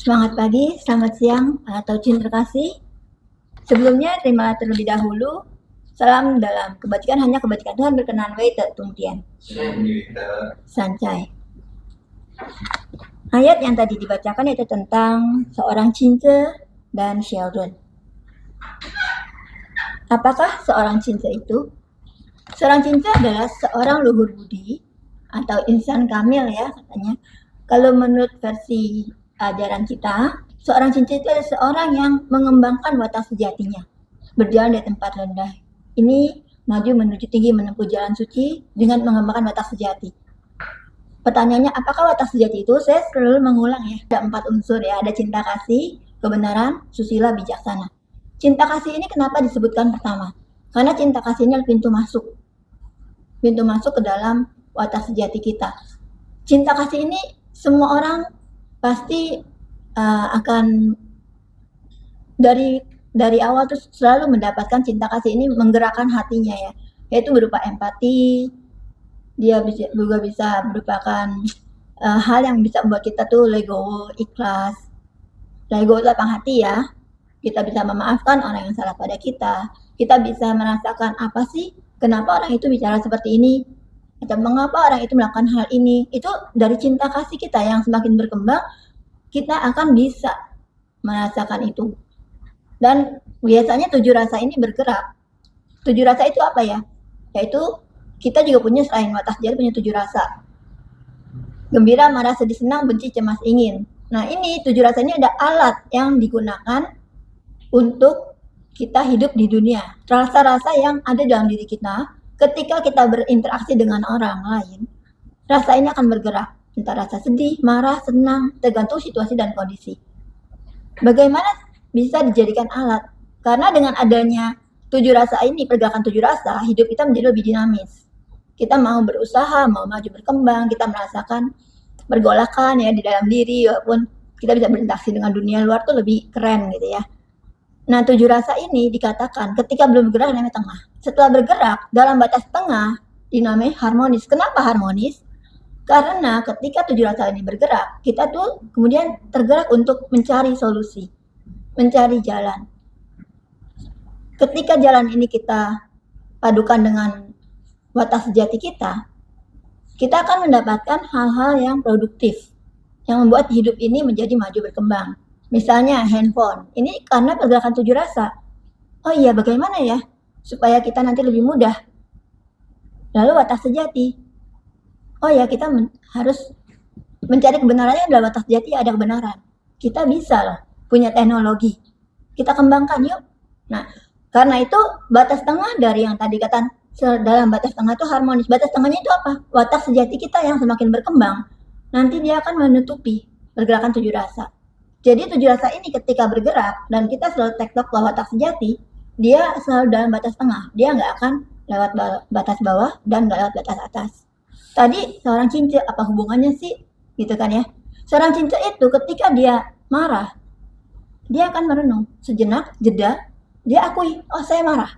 Semangat pagi, selamat siang, atau cinta kasih. Sebelumnya, terimalah terlebih dahulu. Salam dalam kebajikan, hanya kebajikan Tuhan berkenan wei tumtian. Sancai. Ayat yang tadi dibacakan itu tentang seorang cinta dan Sheldon. Apakah seorang cinta itu? Seorang cinta adalah seorang luhur budi atau insan kamil ya katanya. Kalau menurut versi ajaran kita, seorang cinta itu adalah seorang yang mengembangkan watak sejatinya, berjalan di tempat rendah. Ini maju menuju tinggi menempuh jalan suci dengan mengembangkan watak sejati. Pertanyaannya, apakah watak sejati itu? Saya selalu mengulang ya, ada 4 unsur ya, ada cinta kasih, kebenaran, susila, bijaksana. Cinta kasih ini kenapa disebutkan pertama? Karena cinta kasih ini adalah pintu masuk ke dalam watak sejati kita. Cinta kasih ini semua orang pasti akan dari awal tuh selalu mendapatkan cinta kasih ini menggerakkan hatinya ya, yaitu berupa empati. Dia juga bisa merupakan hal yang bisa membuat kita tuh legowo, ikhlas. Legowo lapang hati ya. Kita bisa memaafkan orang yang salah pada kita. Kita bisa merasakan apa sih, kenapa orang itu bicara seperti ini, atau mengapa orang itu melakukan hal ini. Itu dari cinta kasih kita yang semakin berkembang, kita akan bisa merasakan itu. Dan biasanya 7 rasa ini bergerak. 7 rasa itu apa ya? Yaitu kita juga punya, selain watak sejati, punya 7 rasa. Gembira, marah, sedih, senang, benci, cemas, ingin. Nah ini 7 rasa ini ada alat yang digunakan untuk kita hidup di dunia. Rasa-rasa yang ada dalam diri kita, ketika kita berinteraksi dengan orang lain, rasa ini akan bergerak. Entah rasa sedih, marah, senang, tergantung situasi dan kondisi. Bagaimana bisa dijadikan alat? Karena dengan adanya 7 rasa ini, pergerakan 7 rasa, hidup kita menjadi lebih dinamis. Kita mau berusaha, mau maju berkembang, kita merasakan pergolakan ya di dalam diri, walaupun kita bisa berinteraksi dengan dunia luar tuh lebih keren gitu ya. Nah 7 rasa ini dikatakan ketika belum bergerak namanya tengah. Setelah bergerak dalam batas tengah dinamai harmonis. Kenapa harmonis? Karena ketika 7 rasa ini bergerak, kita tuh kemudian tergerak untuk mencari solusi, mencari jalan. Ketika jalan ini kita padukan dengan watak sejati kita akan mendapatkan hal-hal yang produktif, yang membuat hidup ini menjadi maju berkembang. Misalnya handphone, ini karena pergerakan 7 rasa. Oh iya, bagaimana ya supaya kita nanti lebih mudah? Lalu watak sejati. Oh ya, kita harus mencari kebenarannya. Dalam watak sejati ada kebenaran. Kita bisa loh punya teknologi. Kita kembangkan yuk. Nah, karena itu batas tengah dari yang tadi kata dalam batas tengah itu harmonis. Batas tengahnya itu apa? Watak sejati kita yang semakin berkembang, nanti dia akan menutupi pergerakan 7 rasa. Jadi 7 rasa ini ketika bergerak dan kita selalu tektok ke watak sejati, dia selalu dalam batas tengah. Dia nggak akan lewat batas bawah dan nggak lewat batas atas. Tadi seorang cinta, apa hubungannya sih? Gitu kan ya. Seorang cinta itu ketika dia marah, dia akan merenung sejenak, jeda, dia akui, oh saya marah.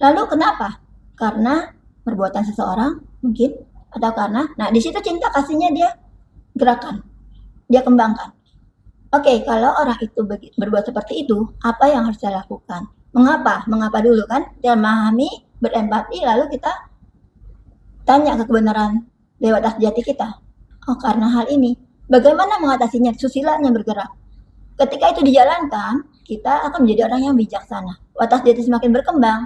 Lalu kenapa? Karena perbuatan seseorang mungkin, atau karena, nah di situ cinta kasihnya dia gerakan, dia kembangkan. Oke, kalau orang itu berbuat seperti itu, apa yang harus saya lakukan? Mengapa? Mengapa dulu kan? Dia memahami, berempati, lalu kita tanya ke kebenaran lewat sejati kita. Oh, karena hal ini. Bagaimana mengatasinya? Susilanya bergerak. Ketika itu dijalankan, kita akan menjadi orang yang bijaksana. Watak sejati semakin berkembang.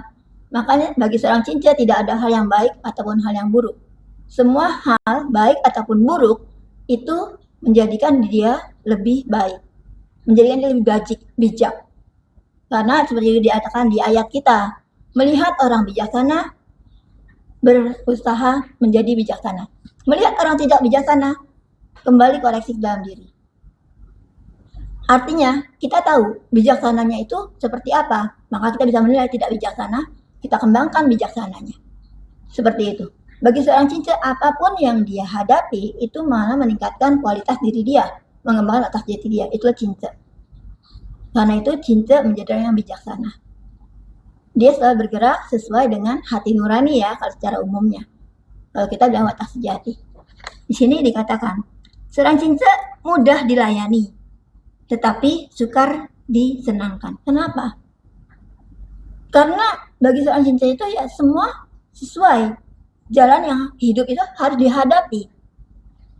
Makanya bagi seorang cinta tidak ada hal yang baik ataupun hal yang buruk. Semua hal baik ataupun buruk itu menjadikan dia lebih baik, menjadikan dia lebih bijak. Karena seperti dikatakan di ayat kita, melihat orang bijaksana, berusaha menjadi bijaksana. Melihat orang tidak bijaksana, kembali koreksi dalam diri. Artinya, kita tahu bijaksananya itu seperti apa, maka kita bisa menilai tidak bijaksana, kita kembangkan bijaksananya. Seperti itu. Bagi seorang cinta, apapun yang dia hadapi itu malah meningkatkan kualitas diri dia, mengembangkan atas jati dia. Itulah cinta. Karena itu cinta menjadi orang yang bijaksana. Dia selalu bergerak sesuai dengan hati nurani ya, kalau secara umumnya. Kalau kita bilang watak sejati. Di sini dikatakan, seorang cinta mudah dilayani. tetapi sukar disenangkan. Kenapa? Karena bagi seorang Cinca itu ya semua sesuai jalan yang hidup itu harus dihadapi.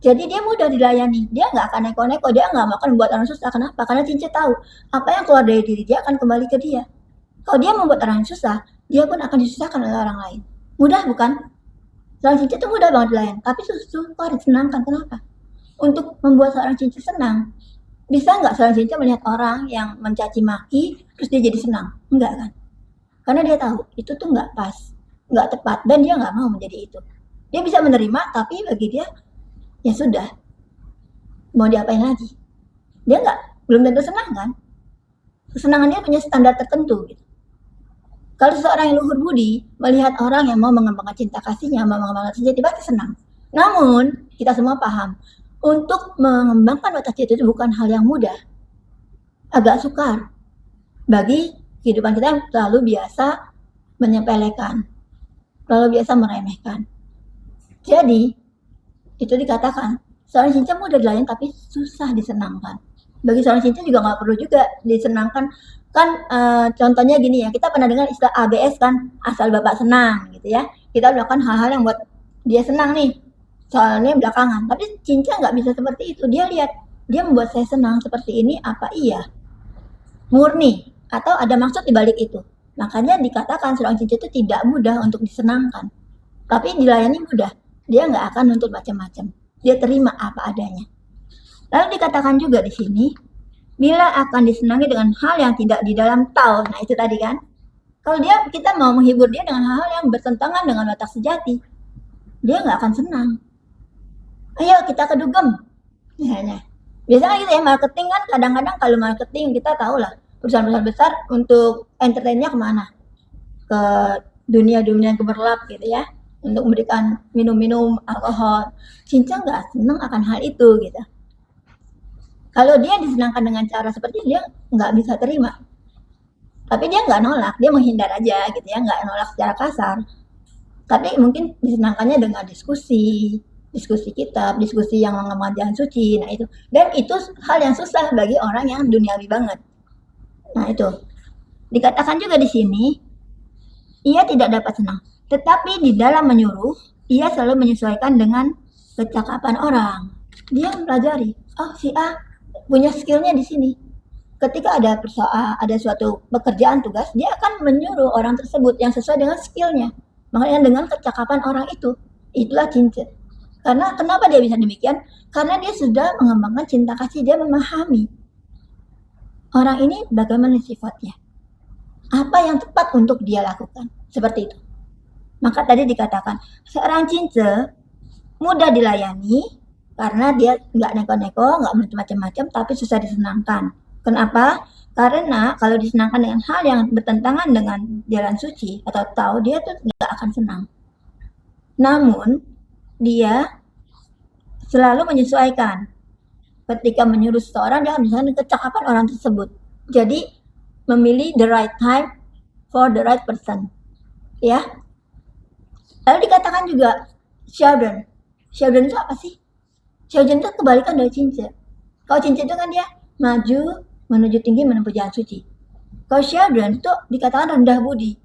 Jadi dia mudah dilayani, dia nggak akan neko-neko, dia nggak akan membuat orang susah. Kenapa? Karena Cinca tahu apa yang keluar dari diri dia akan kembali ke dia. Kalau dia membuat orang susah, dia pun akan disusahkan oleh orang lain. Mudah bukan? Seorang Cinca itu mudah banget dilayani, tapi susah disenangkan. Kenapa? Untuk membuat seorang Cinca senang, bisa nggak seorang Cinca melihat orang yang mencaci maki, terus dia jadi senang? Enggak kan? Karena dia tahu itu tuh nggak pas, nggak tepat, dan dia nggak mau menjadi itu. Dia bisa menerima, tapi bagi dia ya sudah, mau diapain lagi? Dia belum tentu senang kan? Kesenangan dia punya standar tertentu gitu. Kalau seseorang yang luhur budi melihat orang yang mau mengembangkan cinta kasihnya, mau mengembangkan cinta, pasti senang. Namun kita semua paham, untuk mengembangkan watak cinta itu bukan hal yang mudah, agak sukar bagi kehidupan kita yang terlalu biasa menyepelekan, terlalu biasa meremehkan. Jadi itu dikatakan seorang Cinca mudah dilayani tapi susah disenangkan. Bagi seorang Cinca juga nggak perlu juga disenangkan kan. Contohnya gini ya, kita pernah dengar istilah ABS kan, asal bapak senang gitu ya. Kita melakukan hal-hal yang buat dia senang nih, soalnya belakangan. Tapi Cinca nggak bisa seperti itu. Dia lihat, dia membuat saya senang seperti ini, apa iya murni atau ada maksud di balik itu. Makanya dikatakan seorang Cinca itu tidak mudah untuk disenangkan, tapi dilayani mudah. Dia nggak akan nuntut macam-macam. Dia terima apa adanya. Lalu dikatakan juga di sini, bila akan disenangi dengan hal yang tidak di dalam tahu. Nah itu tadi kan. Kalau kita mau menghibur dia dengan hal-hal yang bertentangan dengan watak sejati, dia nggak akan senang. Ayo kita ke dugem. Misalnya. Biasanya gitu ya, marketing kan kadang-kadang kalau marketing kita tahu lah, perusahaan-perusahaan besar untuk entertainnya kemana? Ke dunia-dunia gemerlap gitu ya, untuk memberikan minum-minum alkohol. Cinca nggak senang akan hal itu gitu. Kalau dia disenangkan dengan cara seperti dia nggak bisa terima. Tapi dia nggak nolak, dia menghindar aja gitu ya, nggak nolak secara kasar. Tapi mungkin disenangkannya dengan diskusi kitab, diskusi yang mengembangkan jalan suci. Nah itu, dan itu hal yang susah bagi orang yang duniawi banget. Nah itu dikatakan juga di sini, ia tidak dapat senang, tetapi di dalam menyuruh ia selalu menyesuaikan dengan kecakapan orang. Dia mempelajari, oh si A punya skillnya di sini. Ketika ada suatu pekerjaan tugas, dia akan menyuruh orang tersebut yang sesuai dengan skillnya, makanya dengan kecakapan orang itu. Itulah Cinca. Karena kenapa dia bisa demikian? Karena dia sudah mengembangkan cinta kasih, dia memahami orang ini bagaimana sifatnya, apa yang tepat untuk dia lakukan, seperti itu. Maka tadi dikatakan seorang Cinca mudah dilayani karena dia nggak neko-neko, nggak macam-macam, tapi susah disenangkan. Kenapa? Karena kalau disenangkan dengan hal yang bertentangan dengan jalan suci atau tahu, dia tuh nggak akan senang. Namun dia selalu menyesuaikan. Ketika menyuruh seseorang, dia harus menyesuaikan kecakapan orang tersebut. Jadi memilih the right time for the right person. Ya. Lalu dikatakan juga Sheldon. Sheldon itu apa sih? Sheldon itu kebalikan dari Cinca. Kalau Cinca itu kan dia maju, menuju tinggi, menempuh jalan suci. Kalau Sheldon itu dikatakan rendah budi.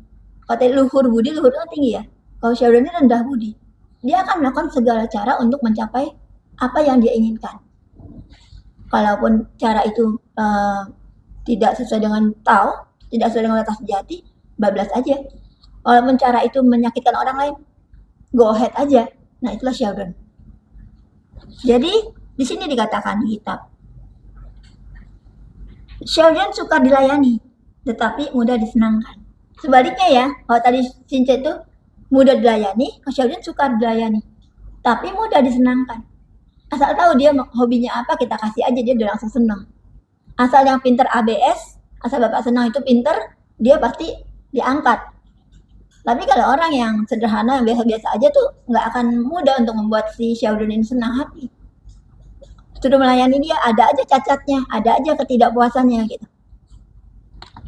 Kalau tadi luhur budi, luhur itu tinggi ya. Kalau Sheldon ini rendah budi. Dia akan melakukan segala cara untuk mencapai apa yang dia inginkan. Kalaupun cara itu tidak sesuai dengan Tao, tidak sesuai dengan watak sejati, bablas aja. Walaupun cara itu menyakitkan orang lain, go ahead aja. Nah itulah Sheldon. Jadi di sini dikatakan di kitab, Sheldon suka dilayani, tetapi mudah disenangkan. Sebaliknya ya, kalau tadi Cinca itu mudah dilayani, Sheldon suka dilayani, tapi mudah disenangkan. Asal tahu dia hobinya apa, kita kasih aja, dia udah langsung senang. Asal yang pinter ABS, asal bapak senang itu pinter, dia pasti diangkat. Tapi kalau orang yang sederhana, yang biasa-biasa aja tuh nggak akan mudah untuk membuat si Sheldon ini senang hati. Sudah melayani dia, ada aja cacatnya, ada aja ketidakpuasannya gitu.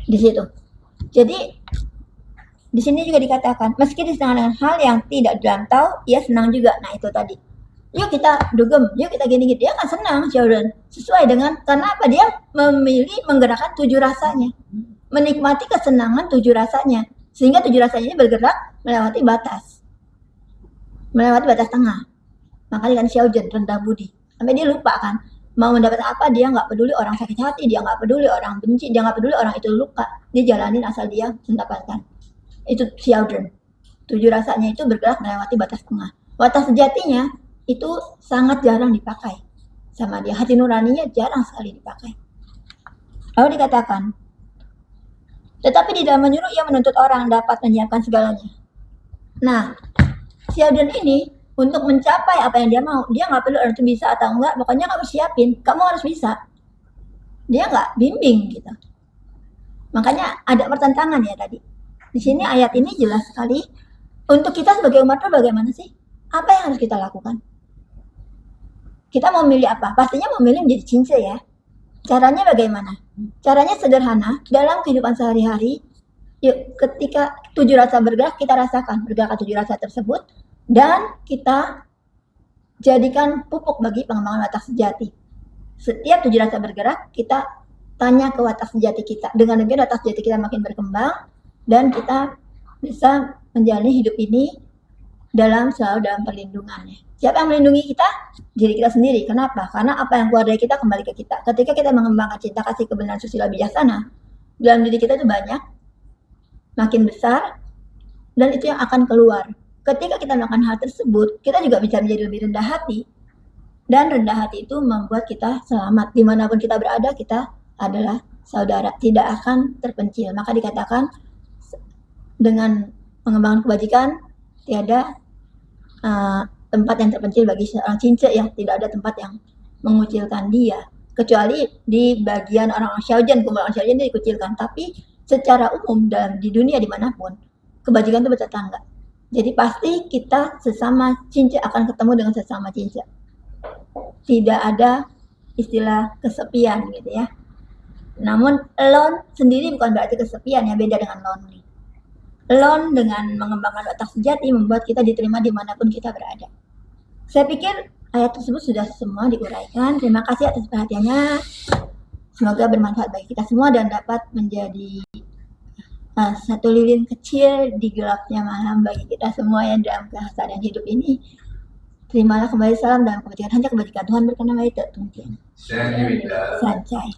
Di situ. Jadi di sini juga dikatakan, meski disenang dengan hal yang tidak dalam tahu, ia senang juga. Nah itu tadi. yuk kita dugem, yuk kita gini-gini. Dia akan senang, children. Sesuai dengan, karena apa? Dia memilih menggerakkan 7 rasanya. Menikmati kesenangan 7 rasanya. Sehingga 7 rasanya ini bergerak melewati batas. Melewati batas tengah. Makanya kan Xiaogen, rendah budi. Sampai dia lupa kan. Mau mendapatkan apa, dia nggak peduli orang sakit hati, dia nggak peduli orang benci, dia nggak peduli orang itu luka. Dia jalanin asal dia mendapatkan. Itu Xiaogen. 7 rasanya itu bergerak melewati batas tengah. Batas sejatinya itu sangat jarang dipakai sama dia. Hati nuraninya jarang sekali dipakai. Lalu dikatakan, tetapi di dalam menyuruh ia menuntut orang dapat menyiapkan segalanya. Nah, Xiaogen ini untuk mencapai apa yang dia mau, dia nggak perlu orang itu bisa atau enggak, pokoknya kamu siapin, kamu harus bisa. Dia nggak bimbing gitu. Makanya ada pertentangan ya tadi. Di sini ayat ini jelas sekali. Untuk kita sebagai umat bagaimana sih? Apa yang harus kita lakukan? Kita mau milih apa? Pastinya memilih menjadi cince ya. Caranya bagaimana? Caranya sederhana. Dalam kehidupan sehari-hari, yuk ketika 7 rasa bergerak, kita rasakan bergerak 7 rasa tersebut. Dan kita jadikan pupuk bagi pengembangan watak sejati. Setiap 7 rasa bergerak, kita tanya ke watak sejati kita. Dengan demikian watak sejati kita makin berkembang dan kita bisa menjalani hidup ini selalu dalam perlindungannya. Siapa yang melindungi kita? Diri kita sendiri. Kenapa? Karena apa yang keluar dari kita kembali ke kita. Ketika kita mengembangkan cinta kasih kebenaran susila bijaksana, dalam diri kita itu banyak, makin besar, dan itu yang akan keluar. Ketika kita melakukan hal tersebut, kita juga bisa menjadi lebih rendah hati. Dan rendah hati itu membuat kita selamat. Dimanapun kita berada, kita adalah saudara. Tidak akan terpencil. Maka dikatakan, dengan mengembangkan kebajikan, tiada tempat yang terpencil bagi seorang cince ya. Tidak ada tempat yang mengucilkan dia. Kecuali di bagian orang-orang Xiaogen, kumpulan orang Xiaogen dia dikucilkan. Tapi secara umum di dunia dimanapun, kebajikan itu bertetangga. Jadi pasti kita sesama cince akan ketemu dengan sesama cince. Tidak ada istilah kesepian gitu ya. Namun alone sendiri bukan berarti kesepian ya, beda dengan lonely. Alone dengan mengembangkan watak sejati membuat kita diterima dimanapun kita berada. Saya pikir ayat tersebut sudah semua diuraikan. Terima kasih atas perhatiannya. Semoga bermanfaat bagi kita semua dan dapat menjadi satu lilin kecil di gelapnya malam bagi kita semua yang dalam keseharian hidup ini. Terimalah kembali salam dalam kebajikan. Hanya kebajikan Tuhan berkenan baik. Sancai.